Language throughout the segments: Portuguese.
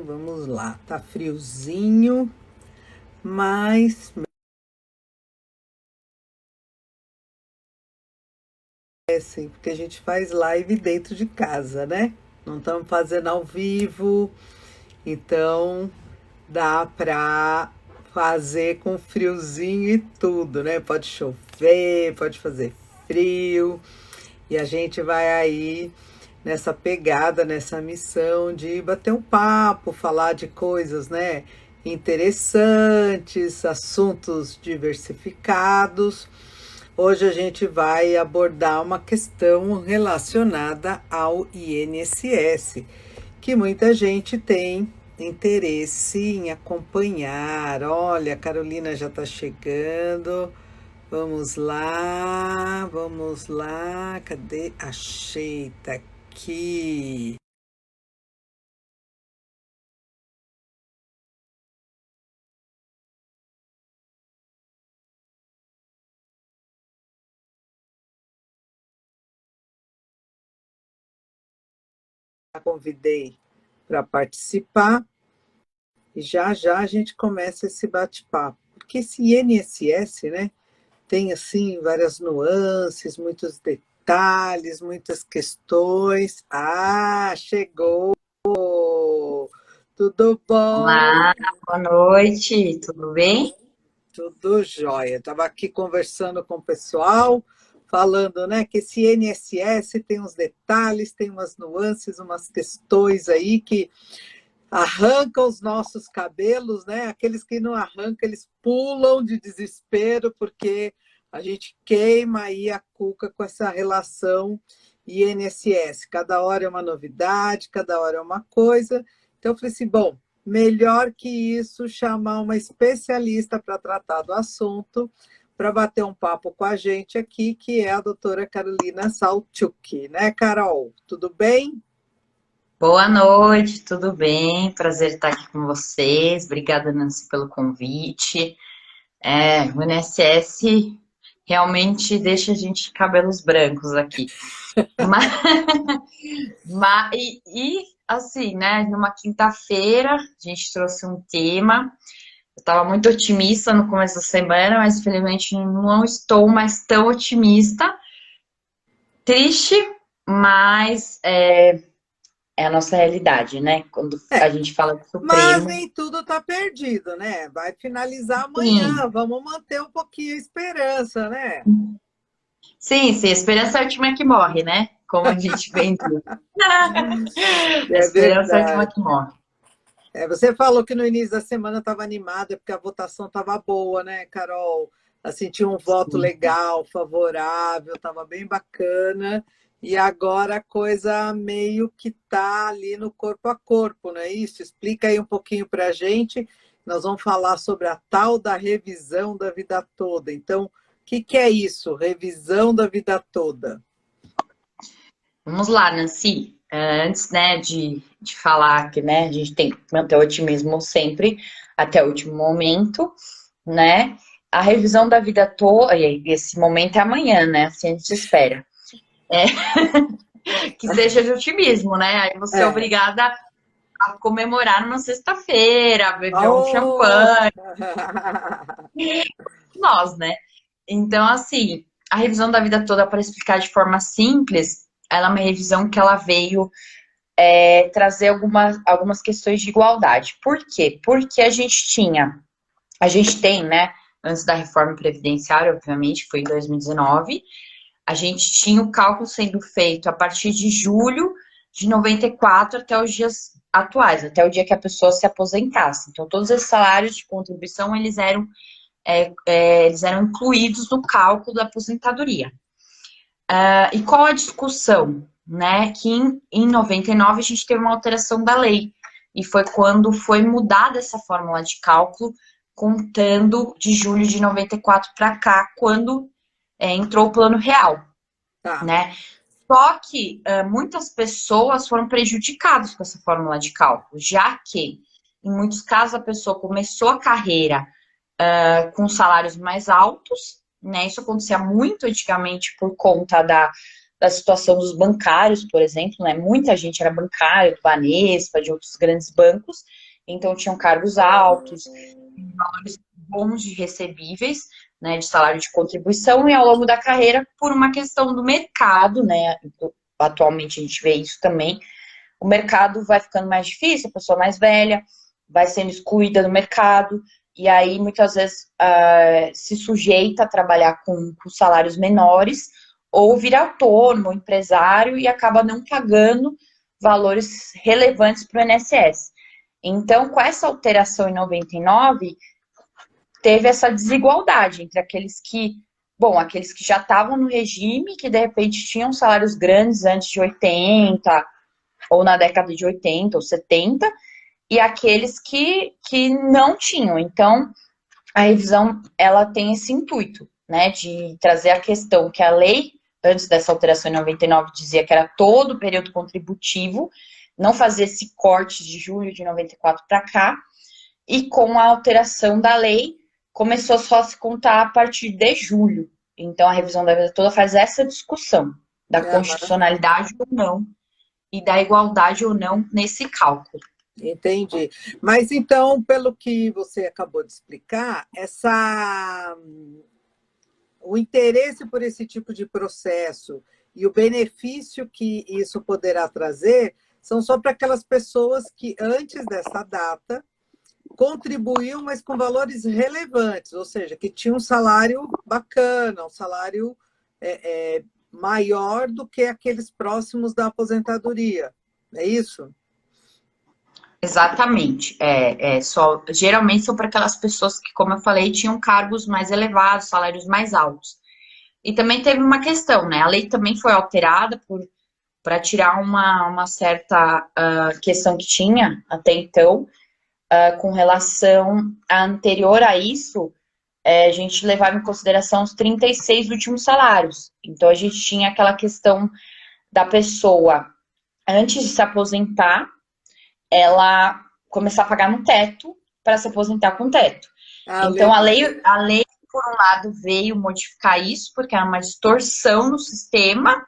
Vamos lá. Tá friozinho, mas assim, porque a gente faz live dentro de casa, né? Não estamos fazendo ao vivo, então dá pra fazer com friozinho e tudo, né? Pode chover, pode fazer frio, e a gente vai aí nessa pegada, nessa missão de bater um papo, falar de coisas, né, interessantes, assuntos diversificados. Hoje a gente vai abordar uma questão relacionada ao INSS, que muita gente tem interesse em acompanhar. Olha, a Carolina já está chegando. Vamos lá. Cadê? Achei, tá aqui. A convidei para participar e já já a gente começa esse bate-papo. Porque esse INSS, né, tem assim várias nuances, muitos detalhes, muitas questões. Ah, chegou! Tudo bom? Olá, boa noite, tudo bem? Tudo jóia. Estava aqui conversando com o pessoal, falando, né, que esse INSS tem uns detalhes, tem umas nuances, umas questões aí que arrancam os nossos cabelos, né? Aqueles que não arrancam, eles pulam de desespero, porque a gente queima aí a cuca com essa relação INSS. Cada hora é uma novidade, cada hora é uma coisa. Então, eu falei assim: bom, melhor que isso, chamar uma especialista para tratar do assunto, para bater um papo com a gente aqui, que é a doutora Carolina Salchuk, né, Carol? Tudo bem? Boa noite, tudo bem? Prazer estar aqui com vocês. Obrigada, Nancy, pelo convite. O INSS realmente deixa a gente de cabelos brancos aqui. Mas, assim, né, numa quinta-feira, a gente trouxe um tema. Eu estava muito otimista no começo da semana, mas infelizmente não estou mais tão otimista. Triste, mas é a nossa realidade, né? Quando a É, gente fala de mas Supremo, nem tudo está perdido, né? Vai finalizar sim, amanhã. Vamos manter um pouquinho a esperança, né? sim, a esperança é a última que morre, né? Como a gente vem diz. A É esperança é a última verdade. que morre. Você falou que no início da semana estava animada porque a votação estava boa, né, Carol? Assim, tinha um voto Sim. legal, favorável, estava bem bacana. E agora a coisa meio que está ali no corpo a corpo, não é isso? Explica aí um pouquinho para a gente. Nós vamos falar sobre a tal da revisão da vida toda. Então, o que é isso? Revisão da vida toda. Vamos lá, Nancy. Antes, né, de falar que, né, a gente tem que manter o otimismo sempre, até o último momento, né? A revisão da vida toda, e esse momento é amanhã, né? Assim a gente espera. É, que seja de otimismo, né? Aí você é É. obrigada a comemorar numa sexta-feira, beber um Oh! champanhe, nós, né? Então, assim, a revisão da vida toda, para explicar de forma simples, ela é uma revisão que ela veio trazer algumas questões de igualdade. Por quê? Porque a gente tem, né, antes da reforma previdenciária, obviamente, foi em 2019, a gente tinha o cálculo sendo feito a partir de julho de 94 até os dias atuais, até o dia que a pessoa se aposentasse. Então, todos esses salários de contribuição, eles eram incluídos no cálculo da aposentadoria. E qual a discussão? Né? Que em 99 a gente teve uma alteração da lei, e foi quando foi mudada essa fórmula de cálculo, contando de julho de 94 para cá, quando entrou o Plano Real, Tá. né? Só que muitas pessoas foram prejudicadas com essa fórmula de cálculo, já que, em muitos casos, a pessoa começou a carreira com salários mais altos, né? Isso acontecia muito antigamente por conta da situação dos bancários, por exemplo, né? Muita gente era bancário, do Banespa, de outros grandes bancos, então tinham cargos altos, valores bons de recebíveis, né, de salário de contribuição, e ao longo da carreira, por uma questão do mercado, né, atualmente a gente vê isso também, o mercado vai ficando mais difícil, a pessoa mais velha vai sendo excluída do mercado, e aí muitas vezes se sujeita a trabalhar com salários menores, ou vira autônomo, empresário, e acaba não pagando valores relevantes para o INSS. Então, com essa alteração em 99, teve essa desigualdade entre aqueles que, bom, aqueles que já estavam no regime, que de repente tinham salários grandes antes de 80, ou na década de 80 ou 70, e aqueles que não tinham. Então, a revisão, ela tem esse intuito, né, de trazer a questão que a lei, antes dessa alteração em 99, dizia que era todo o período contributivo, não fazer esse corte de julho de 94 para cá, e com a alteração da lei, começou só a se contar a partir de julho. Então, a revisão da vida toda faz essa discussão da constitucionalidade ou não, e da igualdade ou não nesse cálculo. Entendi. Mas então, pelo que você acabou de explicar, o interesse por esse tipo de processo e o benefício que isso poderá trazer são só para aquelas pessoas que, antes dessa data, contribuíam, mas com valores relevantes, ou seja, que tinham um salário bacana, um salário maior do que aqueles próximos da aposentadoria. É isso? Exatamente. Geralmente são para aquelas pessoas que, como eu falei, tinham cargos mais elevados, salários mais altos. E também teve uma questão, né? A lei também foi alterada para tirar uma certa questão que tinha até então, com relação a anterior a isso, a gente levava em consideração os 36 últimos salários. Então, a gente tinha aquela questão da pessoa, antes de se aposentar, ela começar a pagar no teto para se aposentar com teto. Então, a lei, por um lado, veio modificar isso, porque era uma distorção no sistema,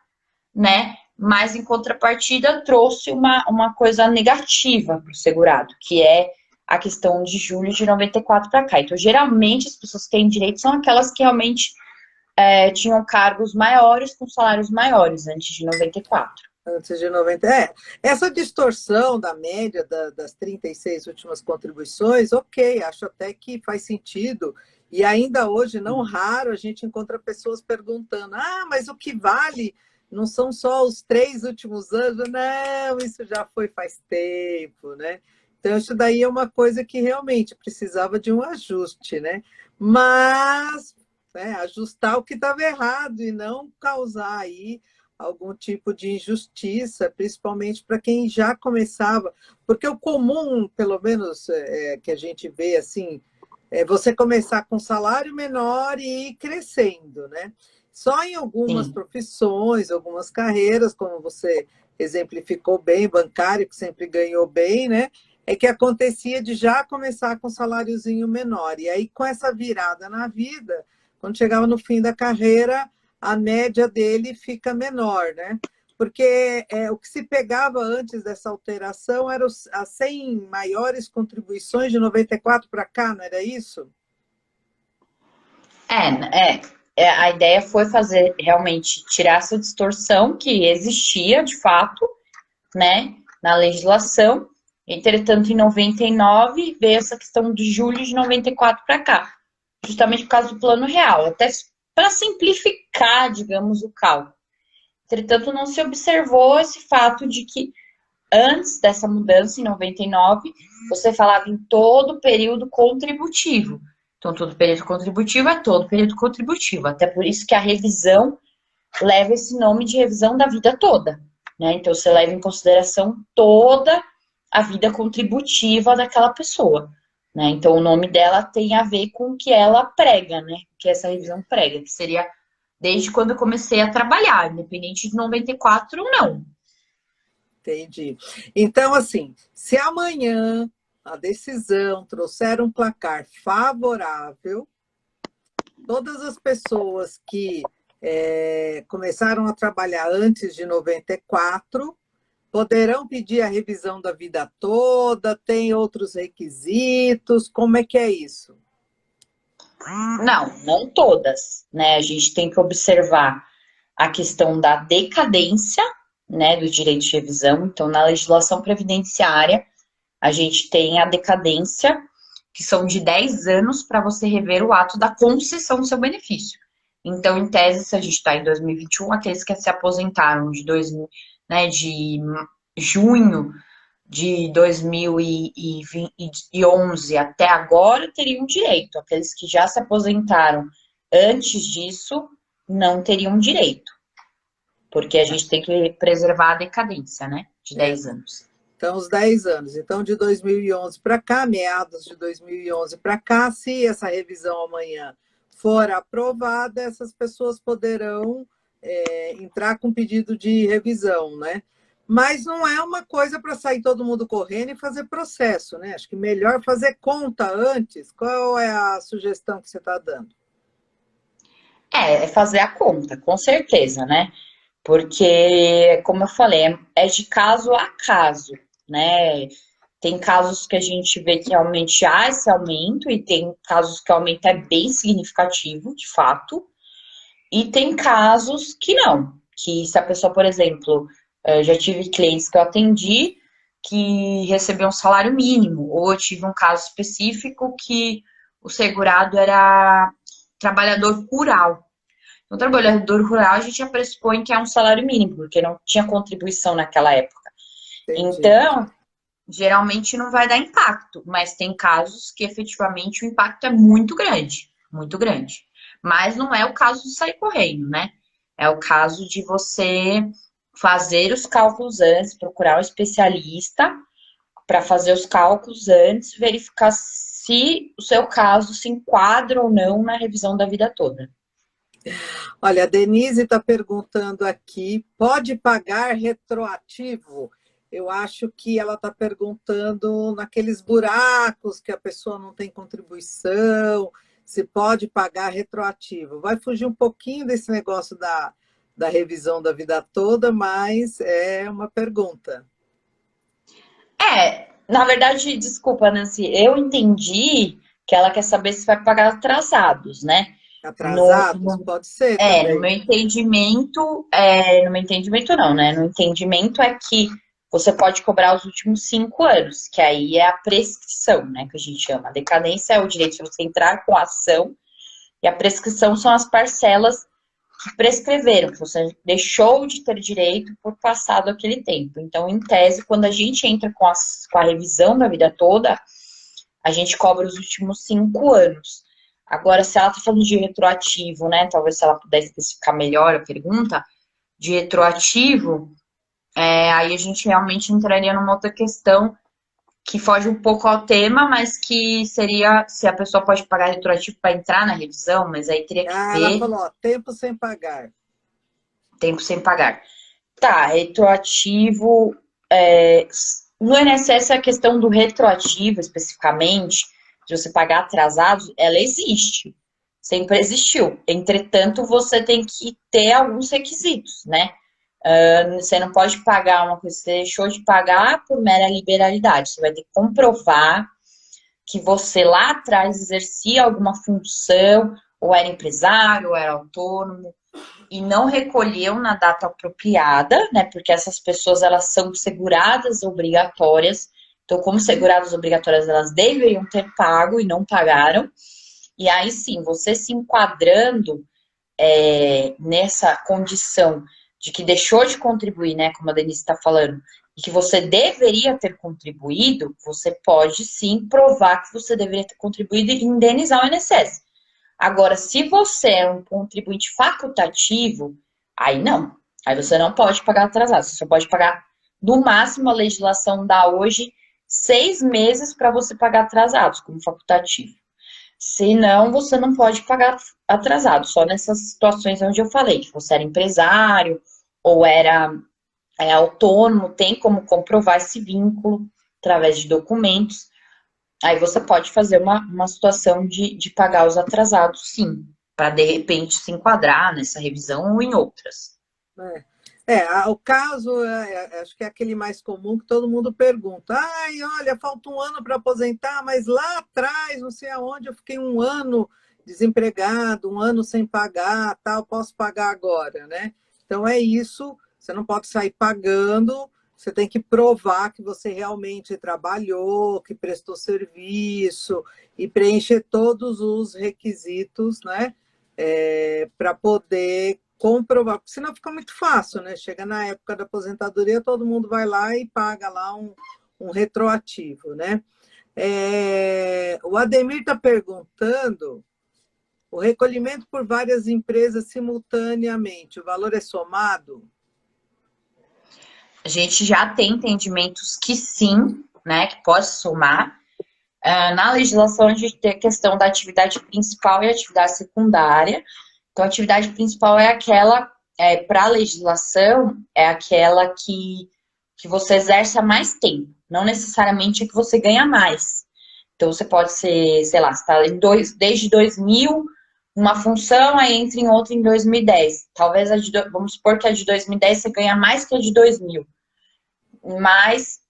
né? Mas, em contrapartida, trouxe uma coisa negativa para o segurado, que é a questão de julho de 94 para cá. Então, geralmente, as pessoas que têm direito são aquelas que realmente tinham cargos maiores, com salários maiores, antes de 94. Antes de 90. Essa distorção da média das 36 últimas contribuições, ok, acho até que faz sentido. E ainda hoje, não raro, a gente encontra pessoas perguntando: mas o que vale não são só os 3 últimos anos? Não, isso já foi faz tempo, né? Então, isso daí é uma coisa que realmente precisava de um ajuste, né? Mas ajustar o que estava errado e não causar aí algum tipo de injustiça, principalmente para quem já começava, porque o comum, pelo menos que a gente vê assim, é você começar com salário menor e ir crescendo, né? Só em algumas profissões, algumas carreiras, como você exemplificou bem, bancário, que sempre ganhou bem, né? É que acontecia de já começar com saláriozinho menor. E aí, com essa virada na vida, quando chegava no fim da carreira, a média dele fica menor, né? Porque o que se pegava antes dessa alteração eram as 100 maiores contribuições de 94 para cá, não era isso? A ideia foi fazer realmente tirar essa distorção que existia de fato, né, na legislação. Entretanto, em 99 veio essa questão de julho de 94 para cá, justamente por causa do plano real, até para simplificar, digamos, o cálculo. Entretanto, não se observou esse fato de que antes dessa mudança, em 99, você falava em todo o período contributivo. Então, todo período contributivo é todo período contributivo. Até por isso que a revisão leva esse nome de revisão da vida toda, né? Então, você leva em consideração toda a vida contributiva daquela pessoa, né? Então, o nome dela tem a ver com o que ela prega, né? Que essa revisão prega, que seria desde quando eu comecei a trabalhar, independente de 94 ou não. Entendi. Então, assim, se amanhã a decisão trouxer um placar favorável, todas as pessoas que começaram a trabalhar antes de 94, poderão pedir a revisão da vida toda, tem outros requisitos, como é que é isso? Não, não todas, né? A gente tem que observar a questão da decadência, né, do direito de revisão. Então, na legislação previdenciária, a gente tem a decadência, que são de 10 anos para você rever o ato da concessão do seu benefício. Então, em tese, se a gente está em 2021, aqueles que se aposentaram de 2000, né, de junho de 2011 até agora teriam direito. Aqueles que já se aposentaram antes disso não teriam direito. Porque a gente tem que preservar a decadência, né? De 10 anos. Então, os 10 anos. Então, de 2011 para cá, meados de 2011 para cá, se essa revisão amanhã for aprovada, essas pessoas poderão entrar com pedido de revisão, né? Mas não é uma coisa para sair todo mundo correndo e fazer processo, né? Acho que melhor fazer conta antes. Qual é a sugestão que você está dando? É fazer a conta, com certeza, né? Porque, como eu falei, é de caso a caso, né? Tem casos que a gente vê que realmente há esse aumento, e tem casos que o aumento é bem significativo, de fato, e tem casos que não. Que se a pessoa, por exemplo, já tive clientes que eu atendi que recebiam um salário mínimo, ou eu tive um caso específico que o segurado era trabalhador rural. No trabalhador rural, a gente já pressupõe que é um salário mínimo, porque não tinha contribuição naquela época. Entendi. Então, geralmente não vai dar impacto, mas tem casos que efetivamente o impacto é muito grande, muito grande. Mas não é o caso de sair correndo, né? É o caso de você fazer os cálculos antes, procurar um especialista para fazer os cálculos antes, verificar se o seu caso se enquadra ou não na revisão da vida toda. Olha, a Denise está perguntando aqui, pode pagar retroativo? Eu acho que ela está perguntando naqueles buracos que a pessoa não tem contribuição, se pode pagar retroativo. Vai fugir um pouquinho desse negócio da revisão da vida toda, mas é uma pergunta. Na verdade, desculpa, Nancy, eu entendi que ela quer saber se vai pagar atrasados, né? Atrasados? Pode ser também. No meu entendimento não, né? No entendimento é que você pode cobrar os últimos 5 anos, que aí é a prescrição, né? Que a gente chama. A decadência é o direito de você entrar com a ação, e a prescrição são as parcelas que prescreveram, que você deixou de ter direito por passado aquele tempo. Então, em tese, quando a gente entra com a revisão da vida toda, a gente cobra os últimos 5 anos. Agora, se ela está falando de retroativo, né? Talvez se ela puder especificar melhor a pergunta, de retroativo, aí a gente realmente entraria numa outra questão que foge um pouco ao tema, mas que seria se a pessoa pode pagar retroativo para entrar na revisão, mas aí teria que ver. Ela falou, ó, tempo sem pagar. Tempo sem pagar. Tá, retroativo. No INSS, a questão do retroativo, especificamente, de você pagar atrasado, ela existe. Sempre existiu. Entretanto, você tem que ter alguns requisitos, né? Você não pode pagar uma coisa que você deixou de pagar por mera liberalidade. Você vai ter que comprovar que você lá atrás exercia alguma função, ou era empresário, ou era autônomo, e não recolheu na data apropriada, né? Porque essas pessoas, elas são seguradas obrigatórias. Então, como seguradas obrigatórias, elas deveriam ter pago e não pagaram. E aí sim, você se enquadrando nessa condição de que deixou de contribuir, né? Como a Denise está falando, e que você deveria ter contribuído, você pode sim provar que você deveria ter contribuído e indenizar o INSS. Agora, se você é um contribuinte facultativo, aí não. Aí você não pode pagar atrasado. Você só pode pagar, no máximo, a legislação dá hoje 6 meses para você pagar atrasados, como facultativo. Se não, você não pode pagar atrasado. Só nessas situações onde eu falei, que você era empresário ou era autônomo, tem como comprovar esse vínculo através de documentos. Aí você pode fazer uma situação de pagar os atrasados, sim. para de repente se enquadrar nessa revisão ou em outras. O caso, acho que é aquele mais comum que todo mundo pergunta. Ai, olha, falta um ano para aposentar, mas lá atrás, não sei aonde, eu fiquei um ano desempregado, um ano sem pagar, tal, posso pagar agora, né? Então é isso, você não pode sair pagando, você tem que provar que você realmente trabalhou, que prestou serviço e preencher todos os requisitos, né? Para poder comprovar, porque senão fica muito fácil, né? Chega na época da aposentadoria, todo mundo vai lá e paga lá um retroativo, né? O Ademir está perguntando o recolhimento por várias empresas simultaneamente, o valor é somado? A gente já tem entendimentos que sim, né, que pode somar. Na legislação, a gente tem a questão da atividade principal e atividade secundária. Então, a atividade principal é aquela, para a legislação, é aquela que você exerce há mais tempo, não necessariamente é que você ganha mais. Então, você pode ser, sei lá, você está desde 2000, uma função, aí entra em outra em 2010. Talvez, vamos supor que a de 2010 você ganha mais que a de 2000. Mas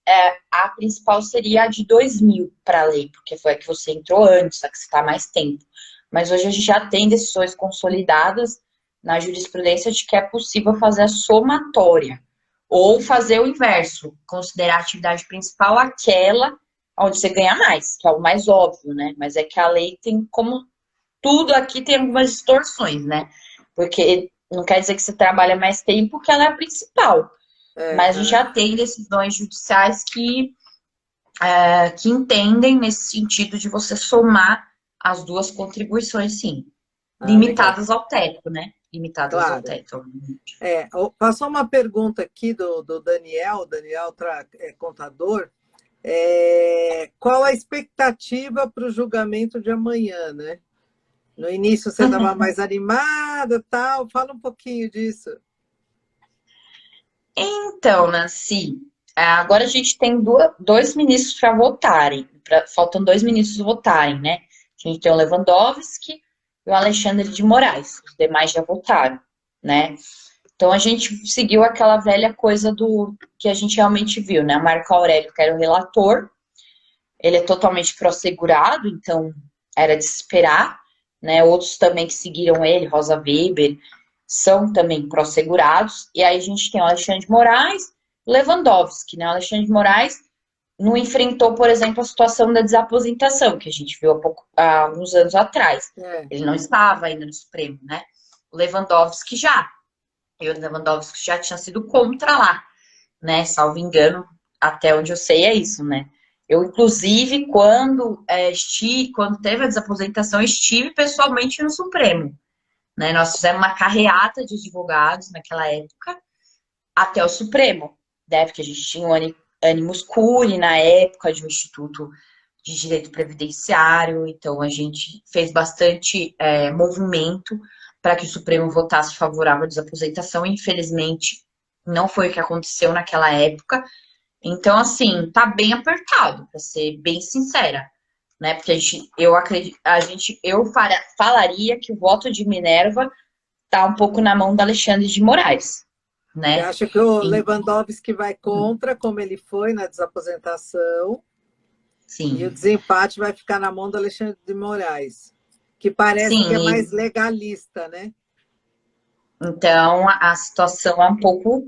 a principal seria a de 2000 para a lei, porque foi a que você entrou antes, a que você está mais tempo. Mas hoje a gente já tem decisões consolidadas na jurisprudência de que é possível fazer a somatória. Ou fazer o inverso, considerar a atividade principal aquela onde você ganha mais, que é o mais óbvio, né? Mas é que a lei tem, como tudo aqui, tem algumas distorções, né? Porque não quer dizer que você trabalha mais tempo, que ela é a principal. Mas a gente já tem decisões judiciais que entendem nesse sentido de você somar as duas contribuições, sim. Limitadas ao teto, né? Limitadas ao teto. Passou uma pergunta aqui do Daniel é contador. Qual a expectativa para o julgamento de amanhã, né? No início você estava mais animada, tal. Fala um pouquinho disso. Então, Nancy, agora a gente tem dois ministros para votarem. Faltam dois ministros votarem, né? A gente tem o Lewandowski e o Alexandre de Moraes. Os demais já votaram, né? Então a gente seguiu aquela velha coisa do que a gente realmente viu, né? Marco Aurélio, que era o relator, ele é totalmente pró-segurado, então era de se esperar, né? Outros também que seguiram ele, Rosa Weber, são também pró-segurados. E aí a gente tem o Alexandre de Moraes, Lewandowski, né? O Alexandre de Moraes não enfrentou, por exemplo, a situação da desaposentação, que a gente viu há alguns anos atrás. Ele não estava ainda no Supremo, né? O Lewandowski já. E o Lewandowski já tinha sido contra lá, né? Salvo engano, até onde eu sei é isso, né? Eu, inclusive, quando teve a desaposentação, estive pessoalmente no Supremo, né? Nós fizemos uma carreata de advogados naquela época até o Supremo, né? Porque a gente tinha um animus curiae na época de um Instituto de Direito Previdenciário, então a gente fez bastante movimento para que o Supremo votasse favorável à desaposentação. Infelizmente, não foi o que aconteceu naquela época. Então, assim, tá bem apertado, para ser bem sincera, né? Porque eu falaria que o voto de Minerva tá um pouco na mão do Alexandre de Moraes, né? Você acha que o Lewandowski vai contra, como ele foi na desaposentação? Sim. E o desempate vai ficar na mão do Alexandre de Moraes, que parece que é mais legalista, né? Então, a situação é um pouco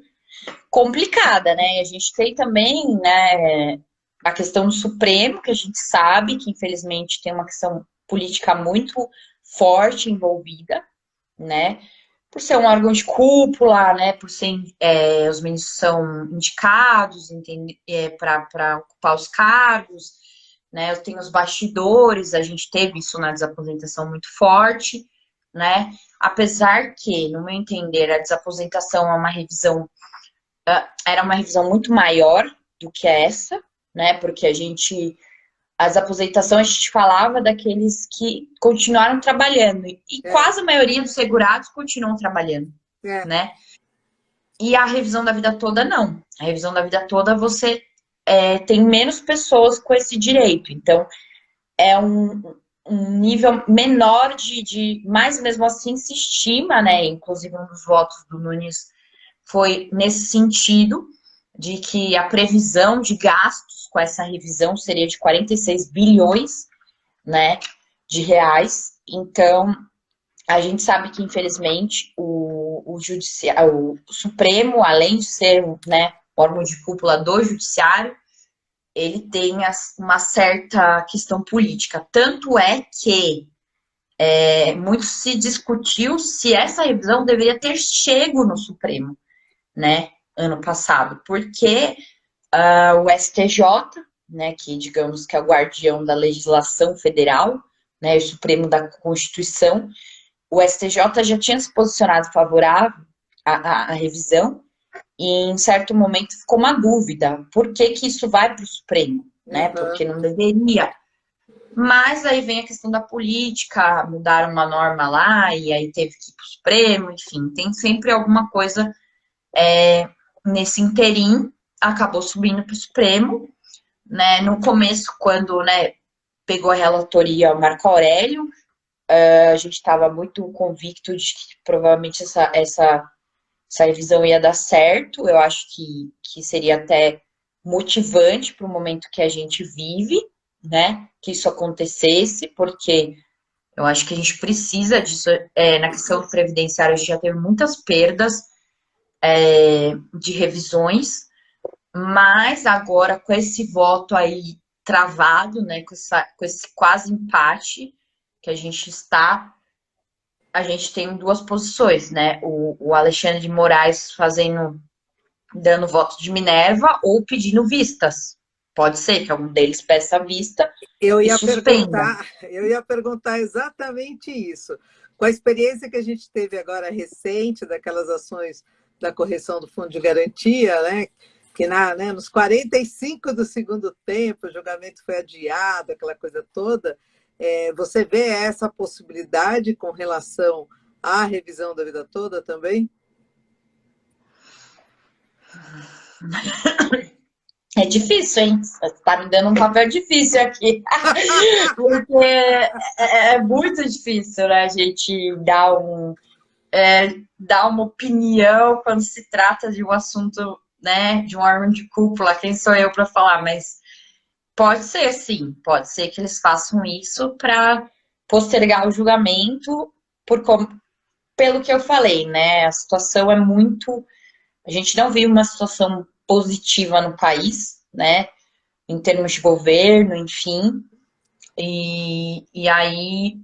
complicada, né? E a gente tem também, né, a questão do Supremo, que a gente sabe que, infelizmente, tem uma questão política muito forte envolvida, né? Por ser um órgão de cúpula, né? Por ser os ministros são indicados para ocupar os cargos, né? Tem os bastidores, a gente teve isso na desaposentação muito forte, né? Apesar que, no meu entender, a desaposentação é uma revisão, era uma revisão muito maior do que essa, né? Porque as aposentações, a gente falava daqueles que continuaram trabalhando, e quase a maioria dos segurados continuam trabalhando, né? E a revisão da vida toda, não. A revisão da vida toda, você tem menos pessoas com esse direito. Então, um nível menor mas mesmo assim se estima, né? Inclusive um dos votos do Nunes foi nesse sentido, de que a previsão de gastos com essa revisão seria de 46 bilhões, né, de reais. Então, a gente sabe que, infelizmente, o Supremo, além de ser, né, órgão de cúpula do Judiciário, ele tem uma certa questão política. Tanto é que muito se discutiu se essa revisão deveria ter chego no Supremo, né, ano passado, porque o STJ, né, que digamos que é o guardião da legislação federal, né, o Supremo da Constituição, o STJ já tinha se posicionado favorável à revisão, e em certo momento ficou uma dúvida, por que que isso vai para o Supremo, né, porque não deveria. Mas aí vem a questão da política, mudaram uma norma lá, e aí teve que ir para o Supremo, enfim, tem sempre alguma coisa nesse interim, acabou subindo para o Supremo, né? No começo, quando, né, pegou a relatoria Marco Aurélio, a gente estava muito convicto de que provavelmente essa revisão ia dar certo. Eu acho que seria até motivante para o momento que a gente vive, né? Que isso acontecesse, porque eu acho que a gente precisa disso. Na questão previdenciária, a gente já teve muitas perdas de revisões, mas agora com esse voto aí travado, né, com esse quase empate que a gente tem duas posições, né? O Alexandre de Moraes dando voto de Minerva ou pedindo vistas. Pode ser que algum deles peça vista e suspenda. Eu ia perguntar exatamente isso. Com a experiência que a gente teve agora recente daquelas ações da correção do Fundo de Garantia, né? Que nos 45 do segundo tempo o julgamento foi adiado, aquela coisa toda. Você vê essa possibilidade com relação à revisão da vida toda também? É difícil, hein? Você tá me dando um papel difícil aqui. Porque é muito difícil, né? A gente dar uma opinião quando se trata de um assunto, né? De um órgão de cúpula. Quem sou eu para falar? Mas pode ser, sim. Pode ser que eles façam isso para postergar o julgamento pelo que eu falei, né? A situação é muito. A gente não vive uma situação positiva no país, né? Em termos de governo, enfim. E aí,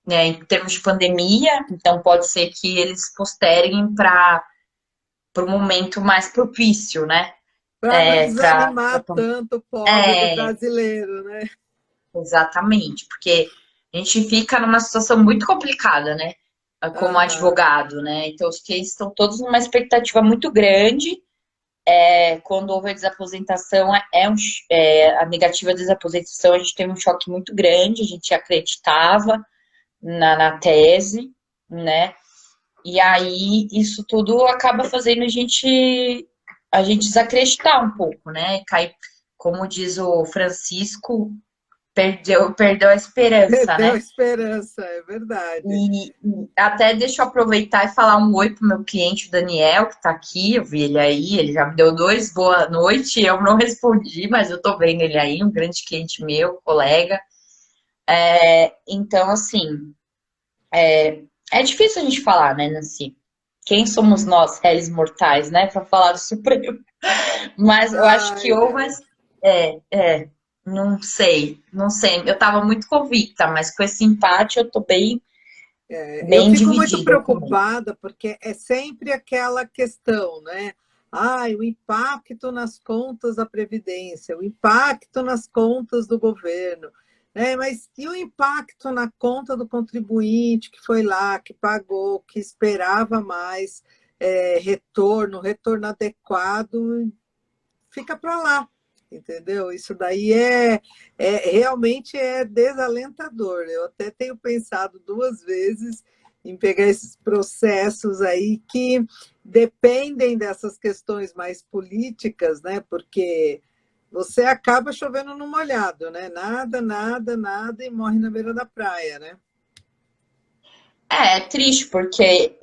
né, em termos de pandemia, então pode ser que eles posterguem para o momento mais propício, né? Para não Pra, desanimar tanto o pobre do é, brasileiro, né? exatamente, porque a gente fica numa situação muito complicada, né? Como Aham. advogado, né? Então os cases estão todos numa expectativa muito grande. Quando houve a desaposentação, a negativa desaposentação, a gente teve um choque muito grande, a gente acreditava na tese, né? E aí isso tudo acaba fazendo a gente desacreditar um pouco, né? Cai, como diz o Francisco, perdeu a esperança, Perdeu a né? esperança, é verdade. E até deixa eu aproveitar e falar um oi pro meu cliente, o Daniel, que tá aqui. Eu vi ele aí, ele já me deu dois boa noite, eu não respondi, mas eu tô vendo ele aí, um grande cliente meu, colega. Então, assim, é difícil a gente falar, né, Nancy? Quem somos nós, réis mortais, né, para falar do Supremo? Mas eu acho que Ai, houve. Deus. Não sei, não sei. Eu tava muito convicta, mas com esse empate eu tô Eu bem fico muito dividida também. preocupada porque é sempre aquela questão, né? O impacto nas contas da Previdência, o impacto nas contas do governo, né? Mas e o impacto na conta do contribuinte que foi lá, que pagou, que esperava mais retorno adequado, fica para lá, entendeu? Isso daí realmente é desalentador. Eu até tenho pensado duas vezes em pegar esses processos aí que dependem dessas questões mais políticas, né? Porque você acaba chovendo no molhado, né? Nada, nada, nada e morre na beira da praia, né? É triste, porque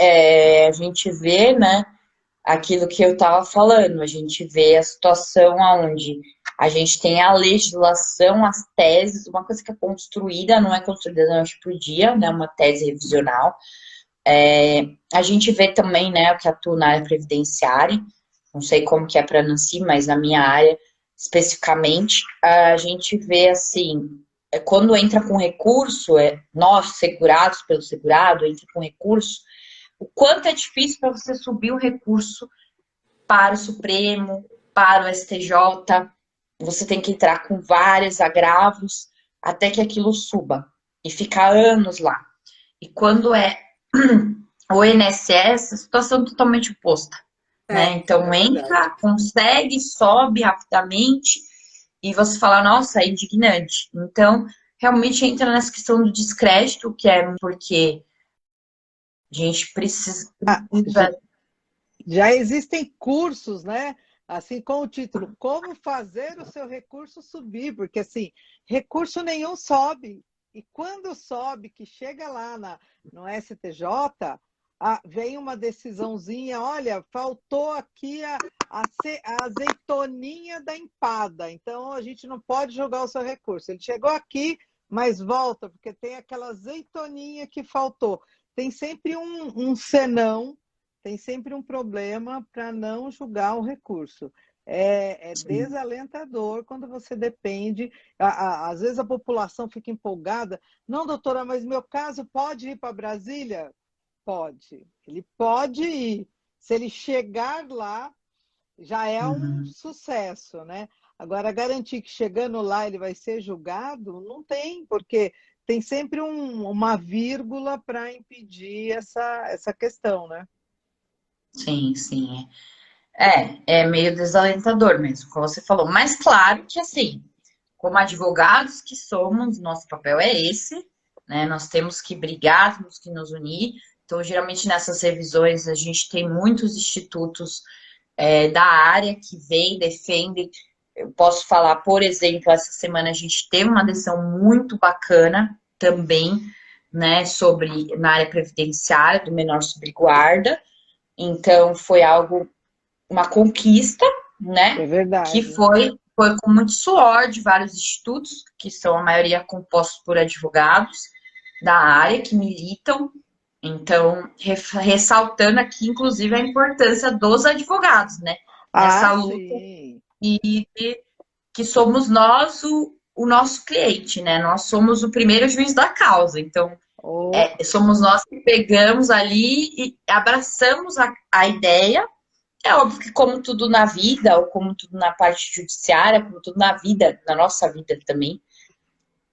a gente vê, né, aquilo que eu estava falando, a gente vê a situação onde a gente tem a legislação, as teses, uma coisa que é construída, não é construída da noite por dia, né, uma tese revisional. A gente vê também, né, o que atua na área previdenciária, não sei como que é para a Nancy, mas na minha área, especificamente, a gente vê, assim, quando entra com recurso, nós, segurados pelo segurado, entra com recurso, o quanto é difícil para você subir o recurso para o Supremo, para o STJ, você tem que entrar com vários agravos até que aquilo suba e ficar anos lá. E quando é o INSS, a situação é totalmente oposta, né? Então Verdade. entra, consegue, sobe rapidamente e você fala, nossa, é indignante. Então, realmente entra nessa questão do descrédito, que é porque a gente precisa. Ah, já existem cursos, né? Assim, com o título Como Fazer o Seu Recurso Subir, porque assim, recurso nenhum sobe. E quando sobe, que chega lá no STJ, vem uma decisãozinha, olha, faltou aqui a azeitoninha da empada, então a gente não pode jogar o seu recurso. Ele chegou aqui, mas volta, porque tem aquela azeitoninha que faltou. Tem sempre um senão, tem sempre um problema para não julgar o recurso. É desalentador quando você depende. Às vezes a população fica empolgada. Não, doutora, mas meu caso pode ir para Brasília? Pode. Ele pode ir. Se ele chegar lá, já é um Uhum. sucesso, né? Agora, garantir que chegando lá ele vai ser julgado, não tem, porque tem sempre uma vírgula para impedir essa questão, né? Sim, sim. É meio desalentador mesmo, como você falou. Mas claro que assim, como advogados que somos, nosso papel é esse, né? Nós temos que brigar, temos que nos unir. Então, geralmente nessas revisões a gente tem muitos institutos da área que vêm, defendem. Eu posso falar, por exemplo, essa semana a gente teve uma decisão muito bacana também, né, sobre na área previdenciária do menor sob guarda. Então, foi algo, uma conquista, É né, que verdade. foi com muito suor de vários institutos, que são a maioria compostos por advogados da área que militam. Então, ressaltando aqui, inclusive, a importância dos advogados, né, Ah, nessa luta sim. e que somos nós o nosso cliente, né? Nós somos o primeiro juiz da causa. Então, Oh, somos nós que pegamos ali e abraçamos a ideia. É óbvio que, como tudo na vida, ou como tudo na parte judiciária, como tudo na vida, na nossa vida também,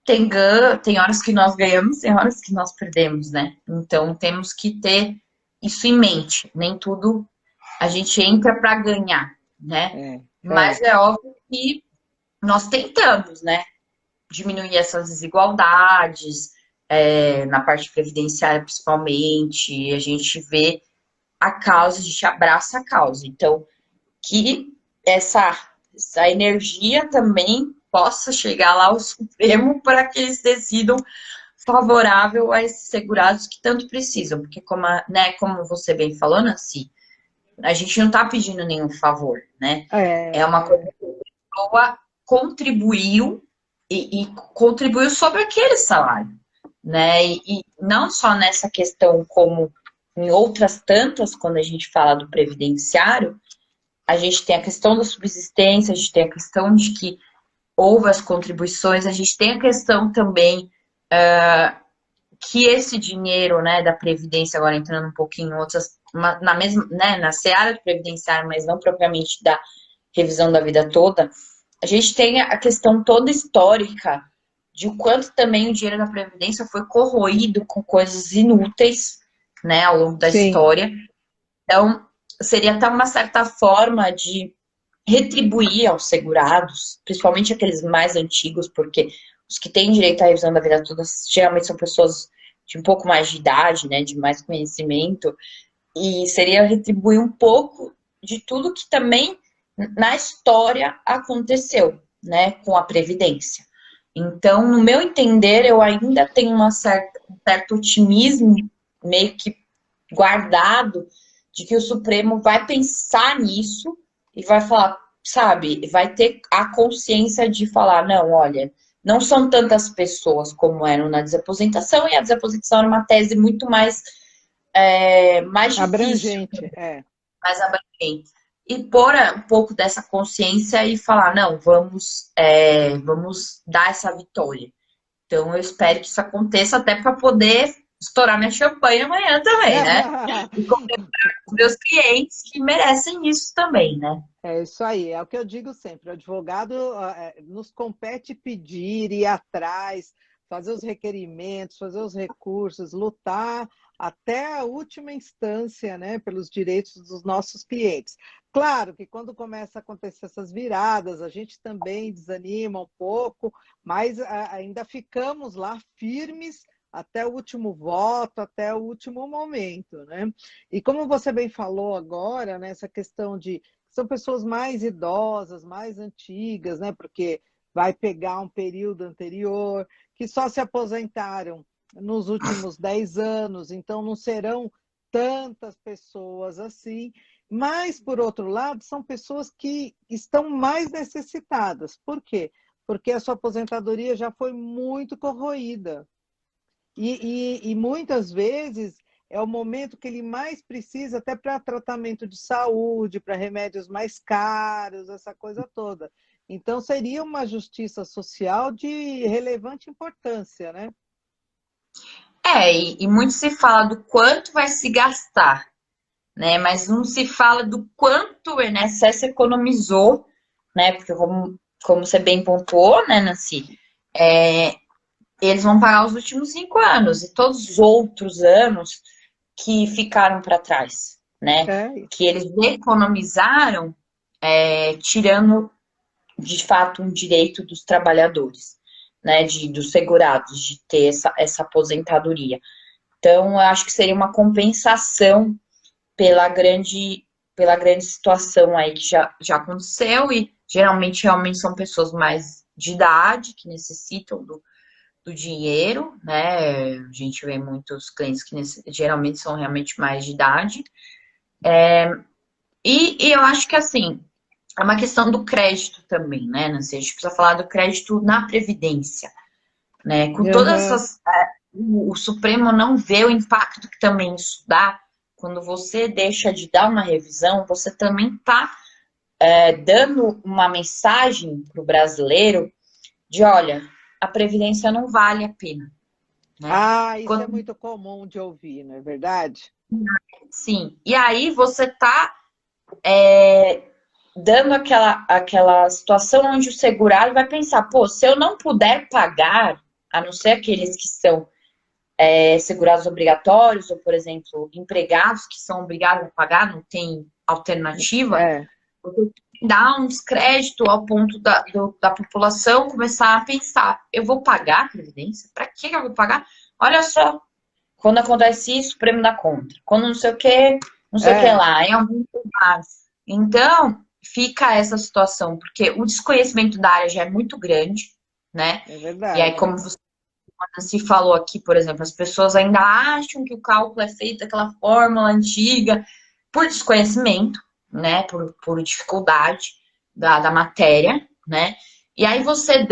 tem horas que nós ganhamos, tem horas que nós perdemos, né? Então, temos que ter isso em mente. Nem tudo a gente entra para ganhar, né? é, Mas é. é óbvio que nós tentamos, né? Diminuir essas desigualdades, na parte previdenciária principalmente, a gente vê a causa, a gente abraça a causa. Então, que essa energia também possa chegar lá ao Supremo para que eles decidam favorável a esses segurados que tanto precisam, porque como você bem falou, Nancy, a gente não está pedindo nenhum favor, né? É uma coisa É, que a pessoa contribuiu e contribuiu sobre aquele salário, né? E não só nessa questão, como em outras tantas, quando a gente fala do previdenciário, a gente tem a questão da subsistência, a gente tem a questão de que houve as contribuições, a gente tem a questão também que esse dinheiro, né, da Previdência, agora entrando um pouquinho em outras, na mesma, né, na seara do previdenciário, mas não propriamente da revisão da vida toda, a gente tem a questão toda histórica de o quanto também o dinheiro da Previdência foi corroído com coisas inúteis, né, ao longo da sim. história. Então, seria até uma certa forma de retribuir aos segurados, principalmente aqueles mais antigos, porque os que têm direito à revisão da vida toda geralmente são pessoas de um pouco mais de idade, né, de mais conhecimento, e seria retribuir um pouco de tudo que também na história aconteceu, né, com a Previdência. Então, no meu entender, eu ainda tenho um certo otimismo meio que guardado de que o Supremo vai pensar nisso e vai falar, sabe, vai ter a consciência de falar, não, olha, não são tantas pessoas como eram na desaposentação, e a desaposentação era uma tese muito mais difícil, Abrangente, é. mais abrangente. E pôr um pouco dessa consciência e falar, não, vamos dar essa vitória. Então, eu espero que isso aconteça até para poder estourar minha champanhe amanhã também, né? E contemplar os meus clientes que merecem isso também, né? É isso aí, é o que eu digo sempre, o advogado nos compete pedir, ir atrás, fazer os requerimentos, fazer os recursos, lutar até a última instância, né, pelos direitos dos nossos clientes. Claro que quando começa a acontecer essas viradas, a gente também desanima um pouco, mas ainda ficamos lá firmes até o último voto, até o último momento, né? E como você bem falou agora, né, essa questão de são pessoas mais idosas, mais antigas, né? Porque vai pegar um período anterior, que só se aposentaram nos últimos 10 anos, então não serão tantas pessoas assim. Mas, por outro lado, são pessoas que estão mais necessitadas. Por quê? Porque a sua aposentadoria já foi muito corroída. E muitas vezes é o momento que ele mais precisa, até para tratamento de saúde, para remédios mais caros, essa coisa toda. Então, seria uma justiça social de relevante importância, né? E muito se fala do quanto vai se gastar, né? Mas não se fala do quanto o INSS economizou, né? Porque como você bem pontuou, né, Nancy? Eles vão pagar os últimos 5 anos e todos os outros anos que ficaram para trás, né? Que eles economizaram, tirando de fato um direito dos trabalhadores, né? Dos segurados, de ter essa aposentadoria. Então, eu acho que seria uma compensação pela grande situação aí que já aconteceu, e geralmente realmente são pessoas mais de idade que necessitam do dinheiro, né? A gente vê muitos clientes que geralmente são realmente mais de idade. E eu acho que assim, é uma questão do crédito também, né? Não sei, a gente precisa falar do crédito na Previdência, né? Com todas essas. O Supremo não vê o impacto que também isso dá. Quando você deixa de dar uma revisão, você também está dando uma mensagem para o brasileiro de, olha, a Previdência não vale a pena. Né? Isso é muito comum de ouvir, não é verdade? Sim. E aí você está dando aquela situação onde o segurado vai pensar, pô, se eu não puder pagar, a não ser aqueles que são segurados obrigatórios, ou, por exemplo, empregados que são obrigados a pagar, não tem alternativa, você dá um descrédito ao ponto da população começar a pensar, eu vou pagar a Previdência? Para que eu vou pagar? Olha só, quando acontece isso, o prêmio dá contra. Quando não sei o que, não sei o que lá, é muito mais. Então, fica essa situação, porque o desconhecimento da área já é muito grande, né? É verdade. E aí, como você se falou aqui, por exemplo, as pessoas ainda acham que o cálculo é feito daquela fórmula antiga por desconhecimento, né? Por dificuldade da matéria, né? E aí você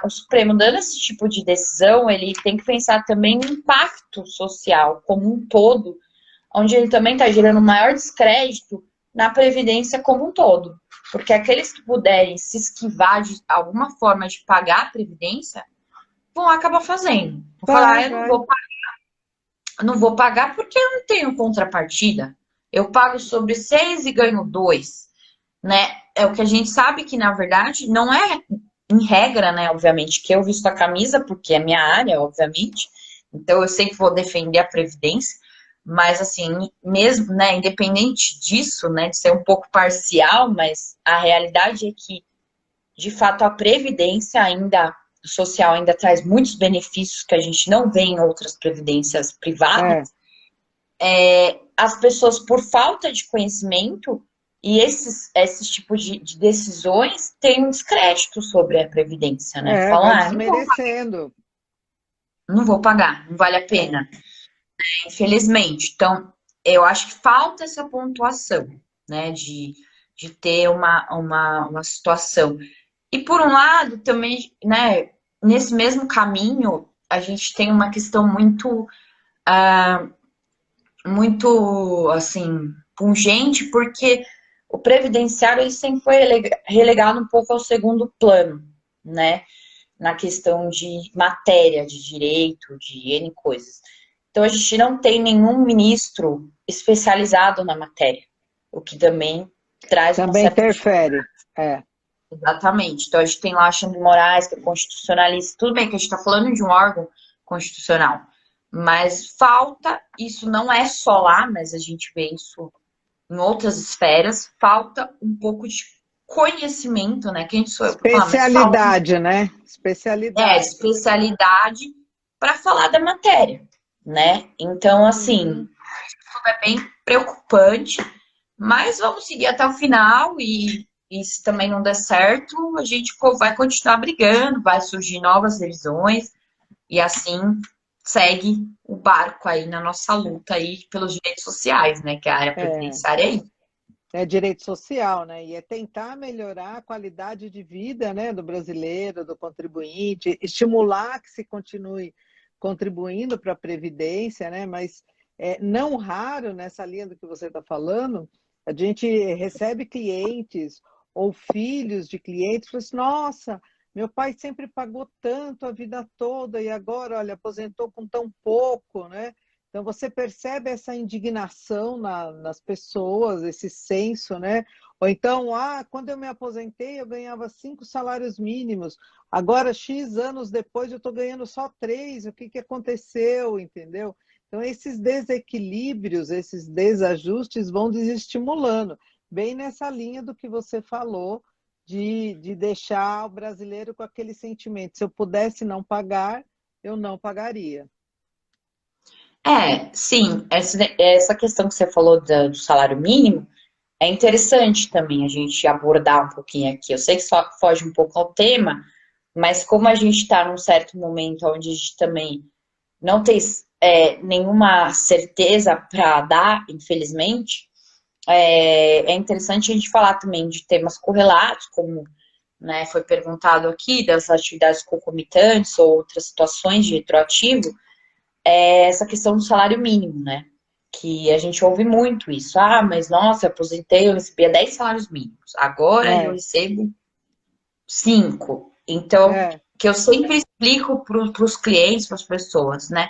o Supremo dando esse tipo de decisão, ele tem que pensar também no impacto social como um todo, onde ele também está gerando maior descrédito na Previdência como um todo. Porque aqueles que puderem se esquivar de alguma forma de pagar a Previdência, vão acabar fazendo. Vão falar, eu não vou pagar porque eu não tenho contrapartida. Eu pago sobre 6 e ganho 2, né? É o que a gente sabe que, na verdade, não é em regra, né? Obviamente, que eu visto a camisa, porque é minha área, obviamente. Então, eu sempre vou defender a Previdência. Mas, assim, mesmo, né? Independente disso, né? De ser um pouco parcial, mas a realidade é que, de fato, a Previdência social ainda traz muitos benefícios que a gente não vê em outras previdências privadas. As pessoas, por falta de conhecimento E esses tipos de decisões têm um descrédito sobre a Previdência, né? Falam, Vai não desmerecendo. não vou pagar, não vale a É, pena, infelizmente. Então, eu acho que falta essa pontuação, né? De ter uma situação. E por um lado, também, né, nesse mesmo caminho, a gente tem uma questão muito, assim, pungente, porque o previdenciário ele sempre foi relegado um pouco ao segundo plano, né? Na questão de matéria, de direito, de N coisas. Então, a gente não tem nenhum ministro especializado na matéria, o que também traz uma também certa interfere. É, Exatamente. Então, a gente tem lá Alexandre de Moraes, que é constitucionalista. Tudo bem que a gente está falando de um órgão constitucional, mas falta, isso não é só lá, mas a gente vê isso em outras esferas, falta um pouco de conhecimento, né? Quem sou eu para falar, mas falta especialidade, né? de Especialidade. especialidade para falar da matéria, né? Então, assim, Uhum. isso é bem preocupante, mas vamos seguir até o final e se também não der certo, a gente vai continuar brigando, vai surgir novas revisões e assim segue o barco aí na nossa luta aí pelos direitos sociais, né? Que a área É, previdenciária é isso. é direito social, né? E é tentar melhorar a qualidade de vida, né, do brasileiro, do contribuinte, estimular que se continue contribuindo para a Previdência, né? Mas não raro, nessa linha do que você está falando, a gente recebe clientes ou filhos de clientes que falam assim, nossa, meu pai sempre pagou tanto a vida toda e agora, olha, aposentou com tão pouco, né? Então, você percebe essa indignação nas pessoas, esse senso, né? Ou então, quando eu me aposentei, eu ganhava 5 salários mínimos, agora, X anos depois, eu estou ganhando só 3, o que, que aconteceu, entendeu? Então, esses desequilíbrios, esses desajustes vão desestimulando, bem nessa linha do que você falou, de deixar o brasileiro com aquele sentimento, se eu pudesse não pagar, eu não pagaria. Sim, essa questão que você falou do salário mínimo é interessante também a gente abordar um pouquinho aqui. Eu sei que só foge um pouco ao tema, mas como a gente está num certo momento onde a gente também não tem nenhuma certeza para dar, infelizmente, é interessante a gente falar também de temas correlatos, como né, foi perguntado aqui, das atividades concomitantes ou outras situações de retroativo, essa questão do salário mínimo, né? Que a gente ouve muito isso. Mas nossa, eu aposentei, eu recebia 10 salários mínimos. Agora eu É, recebo 5. Então, é. que eu sempre explico para os clientes, para as pessoas, né?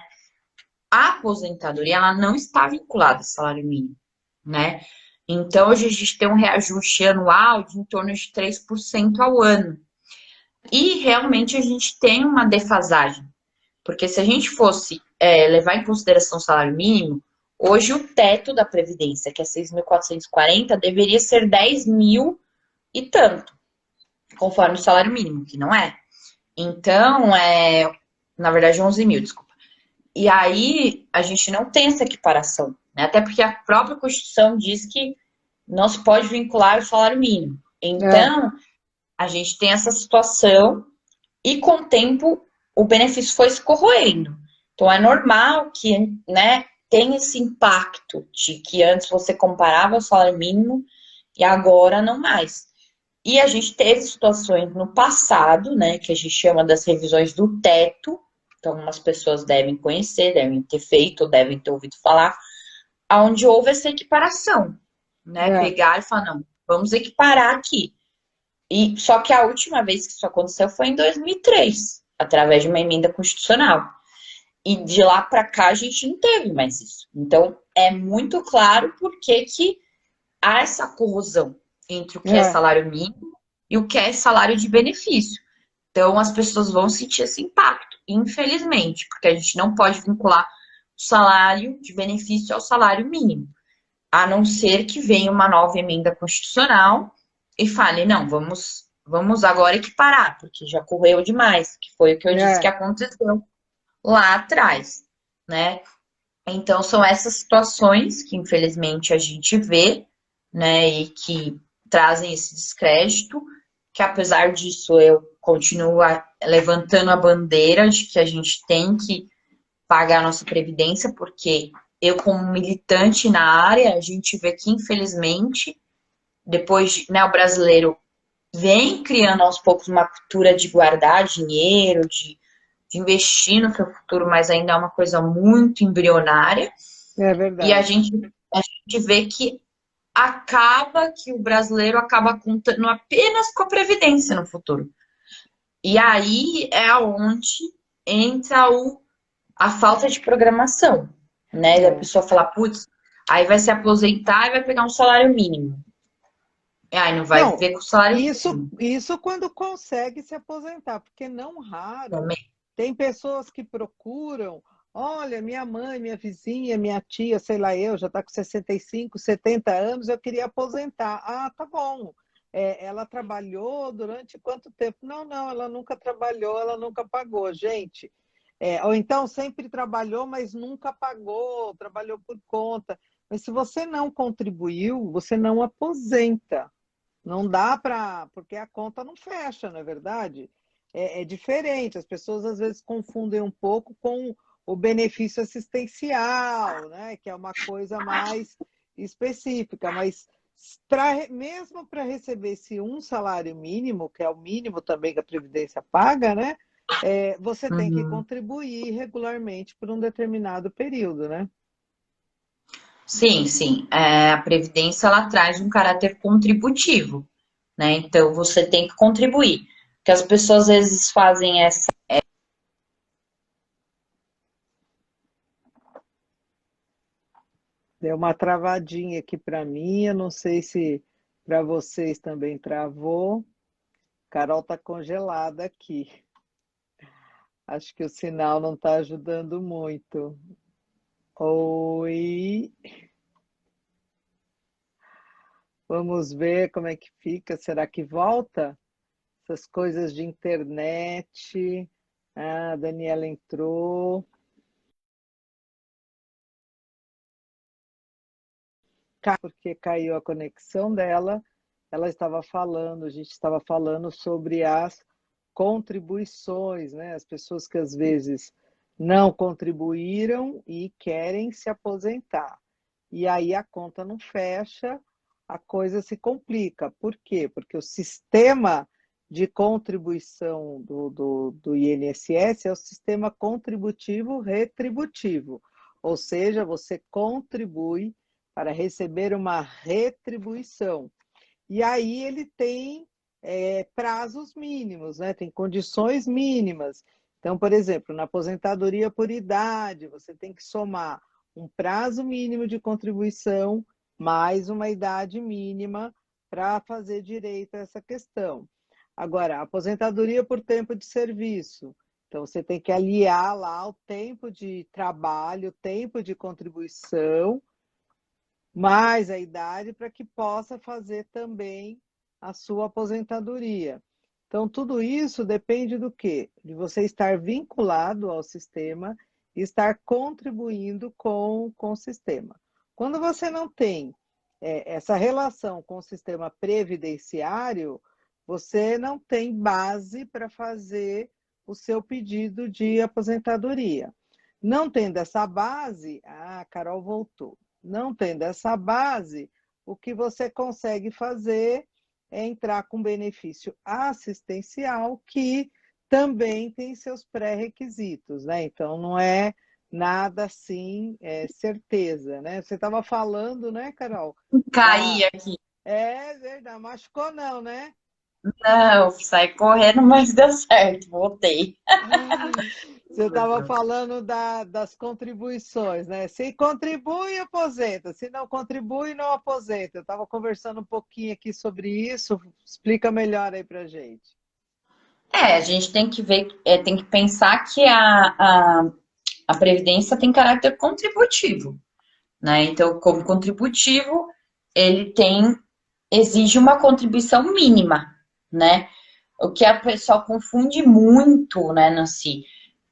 A aposentadoria, ela não está vinculada ao salário mínimo, né? Então, hoje a gente tem um reajuste anual de em torno de 3% ao ano. E realmente a gente tem uma defasagem. Porque se a gente fosse levar em consideração o salário mínimo, hoje o teto da Previdência, que é 6.440, deveria ser 10 mil e tanto, conforme o salário mínimo, que não é. Então, na verdade, 11 mil, desculpa. E aí, a gente não tem essa equiparação, né? Até porque a própria Constituição diz que não se pode vincular o salário mínimo. É, Então, a gente tem essa situação e com o tempo o benefício foi se corroendo. Então é normal que, né, tenha esse impacto de que antes você comparava o salário mínimo e agora não mais. E a gente teve situações no passado, né, que a gente chama das revisões do teto. Então, algumas pessoas devem conhecer, devem ter feito, devem ter ouvido falar, onde houve essa equiparação, né? é. Pegar e falar, não, vamos equiparar aqui. E só que a última vez que isso aconteceu foi em 2003, através de uma emenda constitucional. E de lá para cá a gente não teve mais isso. Então é muito claro por que há essa corrosão entre o que é É. salário mínimo e o que é salário de benefício. Então as pessoas vão sentir esse impacto, infelizmente, porque a gente não pode vincular o salário de benefício ao salário mínimo, a não ser que venha uma nova emenda constitucional e fale, não, vamos agora equiparar, porque já correu demais, que foi o que eu disse que É, aconteceu lá atrás, né? Então são essas situações que infelizmente a gente vê, né, e que trazem esse descrédito, que apesar disso eu continuo levantando a bandeira de que a gente tem que pagar a nossa previdência, porque eu, como militante na área, a gente vê que, infelizmente, depois, né, o brasileiro vem criando aos poucos uma cultura de guardar dinheiro, de investir no seu futuro, mas ainda é uma coisa muito embrionária. É E a verdade. gente, a gente vê que o brasileiro acaba contando apenas com a previdência no futuro. E aí é onde entra a falta de programação, né? Da É. pessoa falar, putz, aí vai se aposentar e vai pegar um salário mínimo. E aí não vai Não, ver com o salário isso, mínimo isso quando consegue se aposentar, porque não raro também. tem pessoas que procuram, olha, minha mãe, minha vizinha, minha tia, sei lá, eu já está com 65, 70 anos, eu queria aposentar. Ah, tá bom. É, ela trabalhou durante quanto tempo? Não, não, ela nunca trabalhou, ela nunca pagou, gente. Ou então sempre trabalhou, mas nunca pagou, trabalhou por conta. Mas se você não contribuiu, você não aposenta. Não dá para, porque a conta não fecha, não é verdade? É diferente, as pessoas às vezes confundem um pouco com o benefício assistencial, né? Que é uma coisa mais específica, mas mesmo para receber esse um salário mínimo, que é o mínimo também que a Previdência paga, né? Você tem que Uhum. contribuir regularmente por um determinado período, né? Sim, sim. É, a Previdência ela traz um caráter contributivo, né? Então você tem que contribuir. Porque as pessoas às vezes fazem essa. Deu uma travadinha aqui para mim, eu não sei se para vocês também travou. Carol está congelada aqui. Acho que o sinal não está ajudando muito. Oi, vamos ver como é que fica. Será que volta? Essas coisas de internet. Ah, a Daniela entrou. Porque caiu a conexão dela. Ela estava falando, a gente estava falando sobre as contribuições, né? As pessoas que às vezes não contribuíram e querem se aposentar. E aí a conta não fecha, a coisa se complica. Por quê? Porque o sistema de contribuição do INSS é o sistema contributivo retributivo, ou seja, você contribui para receber uma retribuição. E aí ele tem prazos mínimos, né? Tem condições mínimas. Então, por exemplo, na aposentadoria por idade, você tem que somar um prazo mínimo de contribuição mais uma idade mínima para fazer direito a essa questão. Agora, aposentadoria por tempo de serviço. Então, você tem que aliar lá o tempo de trabalho, o tempo de contribuição mais a idade para que possa fazer também a sua aposentadoria. Então, tudo isso depende do quê? De você estar vinculado ao sistema e estar contribuindo com o sistema. Quando você não tem essa relação com o sistema previdenciário, você não tem base para fazer o seu pedido de aposentadoria. Não tendo essa base, a Carol voltou. Não tendo essa base, o que você consegue fazer é entrar com benefício assistencial, que também tem seus pré-requisitos, né? Então, não é nada assim, certeza, né? Você estava falando, né, Carol? Da... Caí aqui. É verdade, machucou não, né? Não, saí correndo, mas deu certo, voltei. Você estava falando das contribuições, né? Se contribui, aposenta. Se não contribui, não aposenta. Eu estava conversando um pouquinho aqui sobre isso. Explica melhor aí para gente. A gente tem que ver, tem que pensar que a Previdência tem caráter contributivo, né? Então, como contributivo, ele exige uma contribuição mínima, né? O que a pessoa confunde muito, né, Nancy,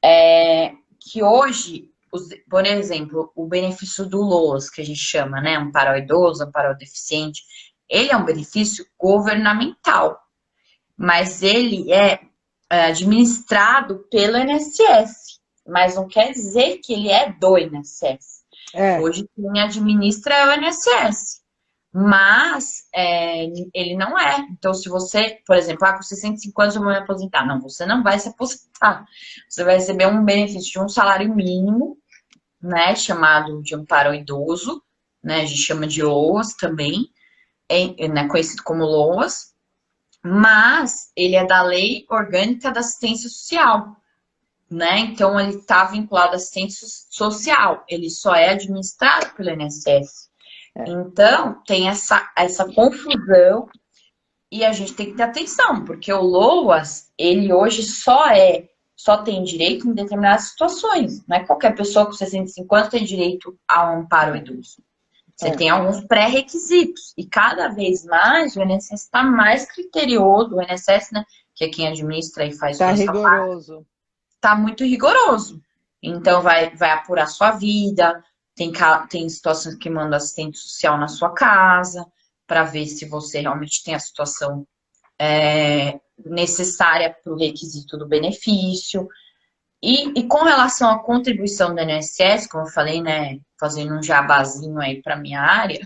é que hoje por exemplo, o benefício do LOAS, que a gente chama, né? Amparo ao idoso, amparo ao deficiente, ele é um benefício governamental, mas ele é administrado pelo INSS, mas não quer dizer que ele é do INSS. É, Hoje quem administra é o INSS, mas ele não é. Então, se você, por exemplo, com 65 anos eu vou me aposentar. Não, você não vai se aposentar. Você vai receber um benefício de um salário mínimo, né, chamado de amparo ao idoso, né, a gente chama de LOAS também, né, conhecido como LOAS, mas ele é da Lei Orgânica da Assistência Social, né? Então ele está vinculado à assistência social, ele só é administrado pelo INSS. é. Então tem essa confusão e a gente tem que ter atenção, porque o LOAS, ele hoje só tem direito em determinadas situações. Não é qualquer pessoa com 65 anos tem direito ao amparo idoso. Você É. tem alguns pré-requisitos. E cada vez mais o INSS está mais criterioso, o INSS, né, que é quem administra e faz Tá toda essa parte, rigoroso. está muito rigoroso. Então vai apurar sua vida, tem situações que manda assistente social na sua casa, para ver se você realmente tem a situação necessária para o requisito do benefício. E com relação à contribuição do INSS, como eu falei, né, fazendo um jabazinho aí para minha área,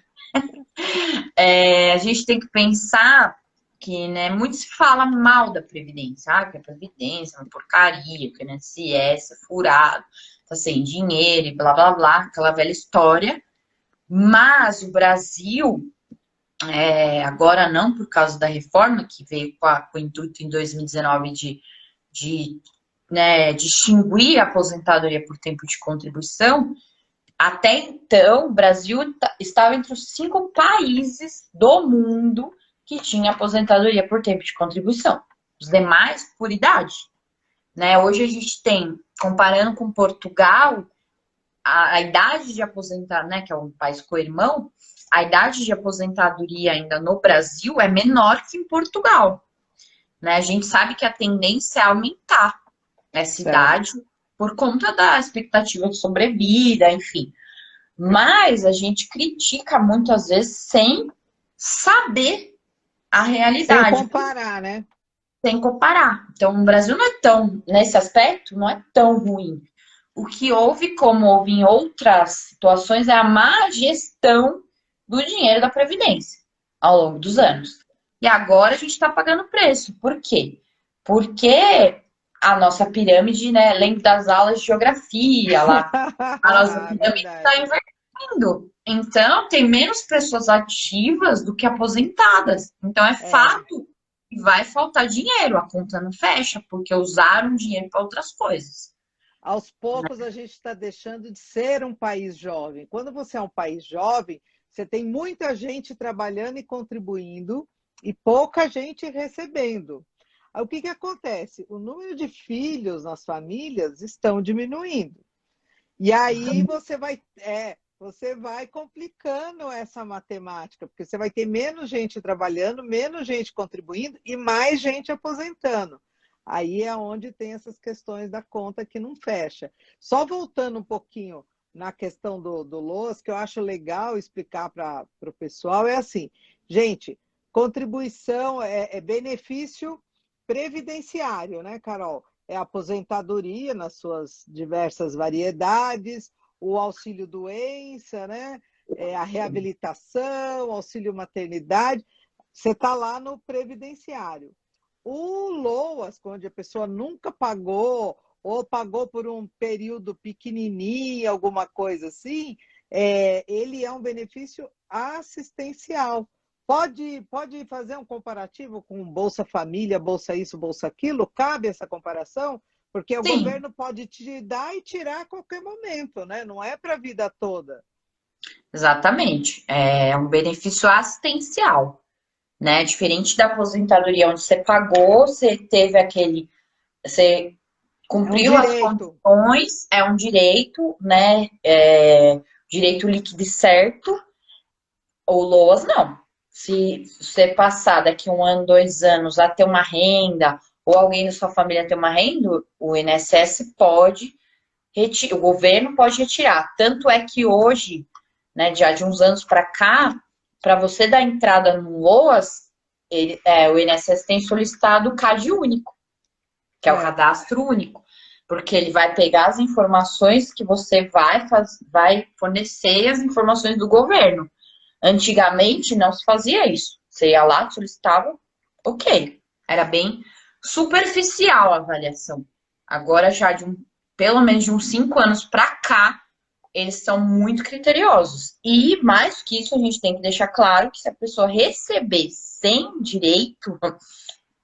a gente tem que pensar que, né, muito se fala mal da Previdência, que a Previdência é uma porcaria, que o INSS é furado, tá sem dinheiro e blá blá blá, aquela velha história. Mas o Brasil, agora não por causa da reforma que veio com o intuito em 2019 de distinguir a aposentadoria por tempo de contribuição, até então o Brasil estava entre os 5 países do mundo que tinha aposentadoria por tempo de contribuição. Os demais por idade. Né? Hoje a gente tem, comparando com Portugal, a idade de aposentar, né, que é um país co-irmão, a idade de aposentadoria ainda no Brasil é menor que em Portugal. Né? A gente sabe que a tendência é aumentar essa Certo. idade por conta da expectativa de sobrevida, enfim. Mas a gente critica muitas vezes sem saber a Sem realidade, comparar, né? sem comparar. Então, o Brasil não é tão, nesse aspecto, não é tão ruim. O que houve, como houve em outras situações, é a má gestão do dinheiro da Previdência ao longo dos anos. E agora a gente está pagando preço. Por quê? Porque a nossa pirâmide, né? Lembro das aulas de geografia lá. A nossa pirâmide está Verdade. invertendo. Então, tem menos pessoas ativas do que aposentadas. Então, é É. fato que vai faltar dinheiro. A conta não fecha, porque usaram dinheiro para outras coisas. Aos poucos a gente está deixando de ser um país jovem. Quando você é um país jovem, você tem muita gente trabalhando e contribuindo e pouca gente recebendo. Aí, o que que acontece? O número de filhos nas famílias estão diminuindo. E aí você vai complicando essa matemática, porque você vai ter menos gente trabalhando, menos gente contribuindo e mais gente aposentando. Aí é onde tem essas questões da conta que não fecha. Só voltando um pouquinho na questão do LOAS, que eu acho legal explicar para o pessoal, é assim, gente, contribuição é benefício previdenciário, né, Carol? É a aposentadoria nas suas diversas variedades, o auxílio doença, né? A reabilitação, auxílio maternidade, você está lá no previdenciário. O LOAS, onde a pessoa nunca pagou, ou pagou por um período pequenininho, alguma coisa assim, ele é um benefício assistencial. Pode fazer um comparativo com Bolsa Família, Bolsa isso, Bolsa aquilo? Cabe essa comparação? Porque o Sim, governo pode te dar e tirar a qualquer momento, né? Não é para a vida toda. exatamente. É um benefício assistencial, né? Diferente da aposentadoria, onde você pagou, você teve você É um cumpriu as direito. condições, é um direito, né? Direito líquido e certo, ou LOAS, não. Se você passar daqui 1 ano, 2 anos a ter uma renda, ou alguém da sua família ter uma renda, o INSS pode o governo pode retirar. Tanto é que hoje, né, já de uns anos para cá, para você dar entrada no LOAS, o INSS tem solicitado o CAD único, que é o cadastro único, porque ele vai pegar as informações que você vai fornecer as informações do governo. Antigamente não se fazia isso. Você ia lá, solicitava, ok. Era bem superficial a avaliação. Agora já pelo menos de uns 5 anos para cá, eles são muito criteriosos. E mais que isso, a gente tem que deixar claro que se a pessoa receber sem direito,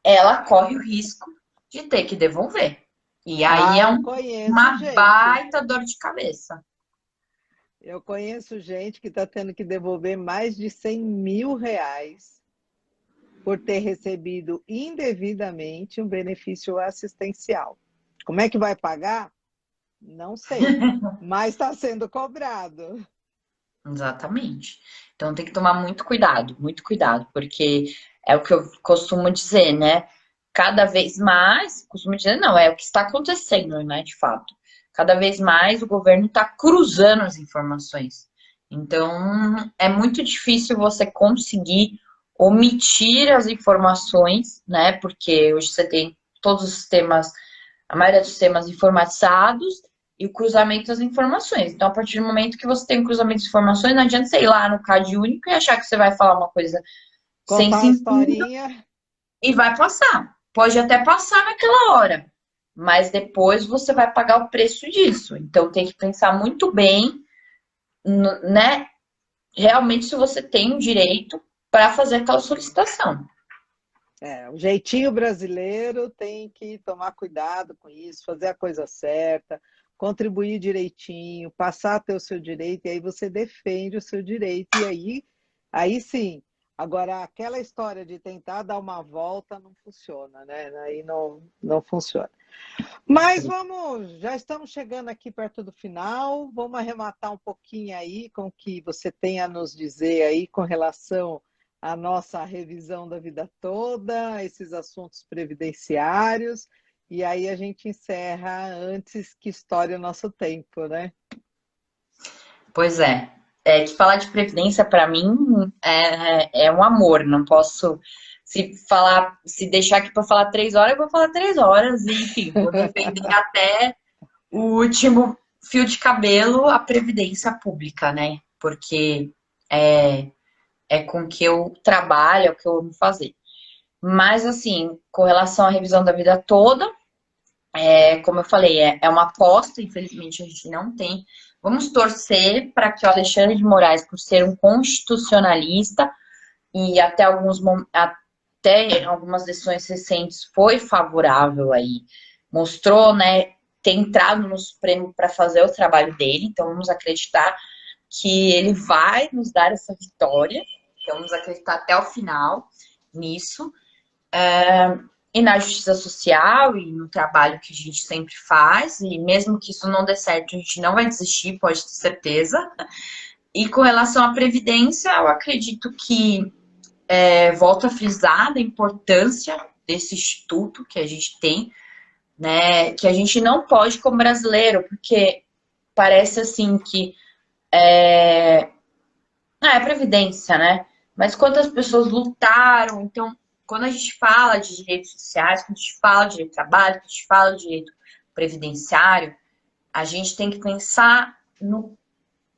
ela corre o risco de ter que devolver. E aí é uma baita dor de cabeça. Eu conheço gente que está tendo que devolver mais de 100 mil reais por ter recebido indevidamente um benefício assistencial. Como é que vai pagar? Não sei, mas está sendo cobrado. Exatamente. Então tem que tomar muito cuidado, porque é o que eu costumo dizer, né? Cada vez mais, costumo dizer, não, é o que está acontecendo, né, de fato. Cada vez mais o governo está cruzando as informações. Então, é muito difícil você conseguir omitir as informações, né? Porque hoje você tem todos os sistemas, a maioria dos sistemas informatizados e o cruzamento das informações. Então, a partir do momento que você tem um cruzamento de informações, não adianta você ir lá no CAD único e achar que você vai falar uma coisa sem Contar uma sentido historinha. e vai passar. Pode até passar naquela hora, mas depois você vai pagar o preço disso. Então, tem que pensar muito bem, né? Realmente, se você tem o direito para fazer aquela solicitação. O jeitinho brasileiro tem que tomar cuidado com isso, fazer a coisa certa, contribuir direitinho, passar a ter o seu direito, e aí você defende o seu direito, e aí sim. Agora, aquela história de tentar dar uma volta não funciona, né? Aí não funciona. Mas já estamos chegando aqui perto do final, vamos arrematar um pouquinho aí com o que você tem a nos dizer aí com relação à nossa revisão da vida toda, esses assuntos previdenciários, e aí a gente encerra antes que estoure o nosso tempo, né? Pois é. Que falar de previdência para mim é um amor. Não posso se deixar aqui para falar 3 horas, eu vou falar 3 horas e enfim, vou defender até o último fio de cabelo a previdência pública, né? Porque é com que eu trabalho, é o que eu amo fazer. Mas assim, com relação à revisão da vida toda, como eu falei, é uma aposta, infelizmente a gente não tem. Vamos torcer para que o Alexandre de Moraes, por ser um constitucionalista, e até algumas decisões recentes foi favorável aí, mostrou, né, ter entrado no Supremo para fazer o trabalho dele, então vamos acreditar que ele vai nos dar essa vitória, então vamos acreditar até o final nisso. E na justiça social e no trabalho que a gente sempre faz, e mesmo que isso não dê certo, a gente não vai desistir, pode ter certeza. E com relação à Previdência, eu acredito que volto a frisar a importância desse instituto que a gente tem, né? Que a gente não pode como brasileiro, porque parece assim que é Previdência, né? Mas quantas pessoas lutaram, então quando a gente fala de direitos sociais, quando a gente fala de direito de trabalho, quando a gente fala de direito previdenciário, a gente tem que pensar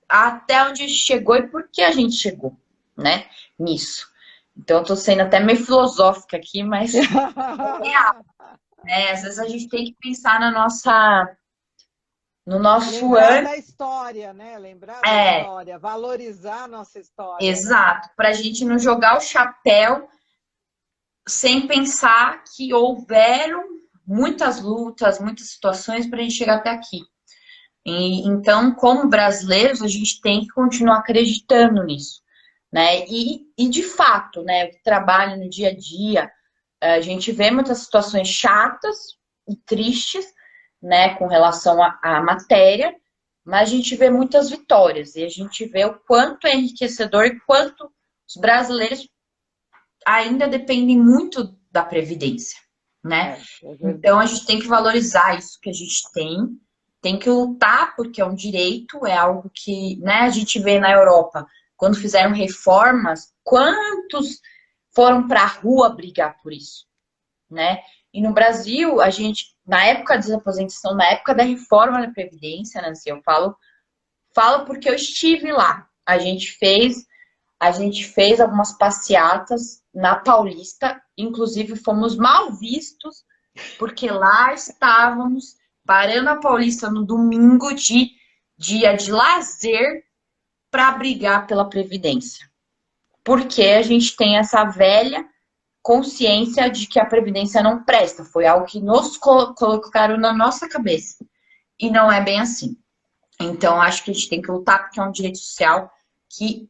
até onde a gente chegou e por que a gente chegou, né? Nisso. Então, eu tô sendo até meio filosófica aqui, mas é real, né? Às vezes a gente tem que pensar no nosso Lembrar da história, né? Lembrar da história, valorizar a nossa história. Exato, para a gente não jogar o chapéu sem pensar que houveram muitas lutas, muitas situações para a gente chegar até aqui. Então, como brasileiros, a gente tem que continuar acreditando nisso, né? E de fato, né, o trabalho no dia a dia, a gente vê muitas situações chatas e tristes, né, com relação à matéria, mas a gente vê muitas vitórias e a gente vê o quanto é enriquecedor e quanto os brasileiros ainda dependem muito da Previdência, né? Então, a gente tem que valorizar isso que a gente tem, tem que lutar porque é um direito, é algo que, né, a gente vê na Europa, quando fizeram reformas, quantos foram para a rua brigar por isso, né? E no Brasil, a gente, na época da desaposentação, na época da reforma da Previdência, Nancy, eu falo porque eu estive lá. A gente fez algumas passeatas na Paulista, inclusive fomos mal vistos, porque lá estávamos parando a Paulista no domingo de dia de lazer para brigar pela Previdência. Porque a gente tem essa velha consciência de que a Previdência não presta. Foi algo que nos colocaram na nossa cabeça. E não é bem assim. Então, acho que a gente tem que lutar porque é um direito social que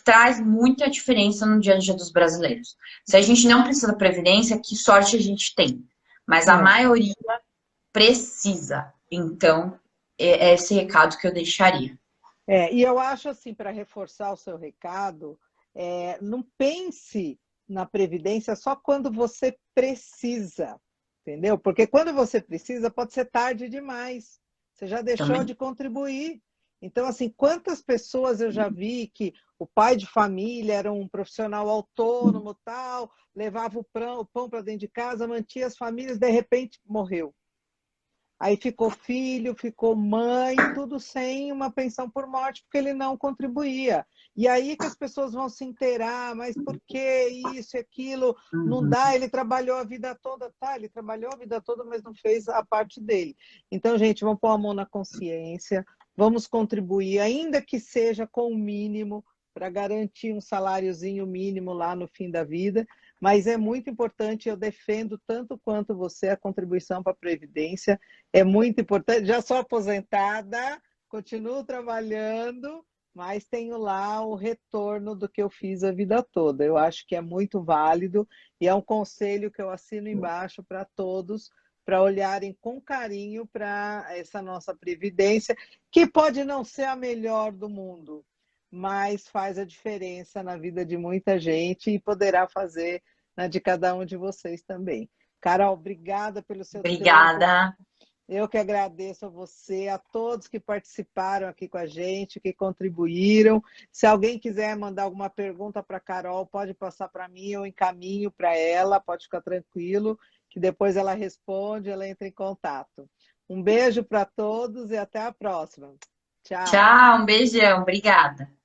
traz muita diferença no dia a dia dos brasileiros. Se a gente não precisa da Previdência, que sorte a gente tem. Mas a maioria precisa. Então, é esse recado que eu deixaria. E eu acho assim, para reforçar o seu recado, não pense na Previdência só quando você precisa, entendeu? Porque quando você precisa, pode ser tarde demais. Você já deixou Também. de contribuir. Então, assim, quantas pessoas eu já vi que o pai de família era um profissional autônomo, tal, levava o pão para dentro de casa, mantinha as famílias, de repente morreu. Aí ficou filho, ficou mãe, tudo sem uma pensão por morte, porque ele não contribuía. E aí que as pessoas vão se inteirar, mas por que isso e aquilo? Não dá, ele trabalhou a vida toda, tá? Ele trabalhou a vida toda, mas não fez a parte dele. Então, gente, vamos pôr a mão na consciência, vamos contribuir, ainda que seja com o mínimo, para garantir um saláriozinho mínimo lá no fim da vida. Mas é muito importante, eu defendo tanto quanto você a contribuição para a Previdência. É muito importante. Já sou aposentada, continuo trabalhando, mas tenho lá o retorno do que eu fiz a vida toda. Eu acho que é muito válido e é um conselho que eu assino embaixo para todos, para olharem com carinho para essa nossa Previdência, que pode não ser a melhor do mundo, mas faz a diferença na vida de muita gente e poderá fazer na de cada um de vocês também. Carol, obrigada pelo seu tempo. Obrigada. Eu que agradeço a você, a todos que participaram aqui com a gente, que contribuíram. Se alguém quiser mandar alguma pergunta para a Carol, pode passar para mim, eu encaminho para ela, pode ficar tranquilo, que depois ela responde, ela entra em contato. Um beijo para todos e até a próxima. Tchau. Tchau, um beijão. Obrigada.